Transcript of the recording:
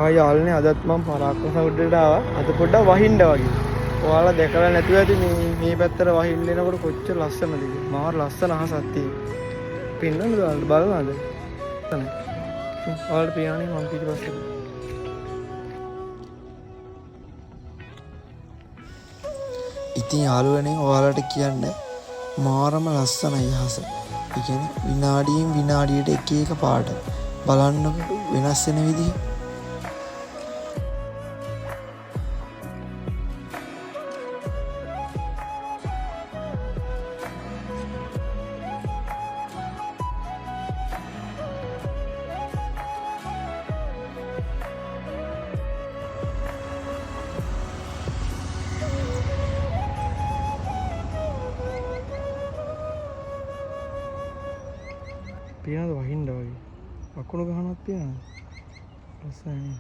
Hi යාළුවනේ අදත් මම පරාක්කම සමුද්‍රයට ආවා. අද පොඩ්ඩක් වහින්න වගේ. ඔයාලා දැකලා නැතුව ඇති මේ පැත්තට වහින්න එනකොට කොච්චර ලස්සනද කියලා. මාර ලස්සන අහසක් තියෙනවා. පින්නන්නද ඔයාලට බලනවද? ඔයාලට පියාණේ මම පිටිපස්සට. ඉතින් යාළුවනේ ඔයාලට කියන්න මාරම ලස්සනයි අහස. ඒ කියන්නේ විනාඩියෙන් විනාඩියට එක එක පාට බලන්නකො වෙනස් වෙන විදිහ. පියනද වහින්න වගේ. අකුණු ගහනක් තියෙනවා. ලස්සනයි.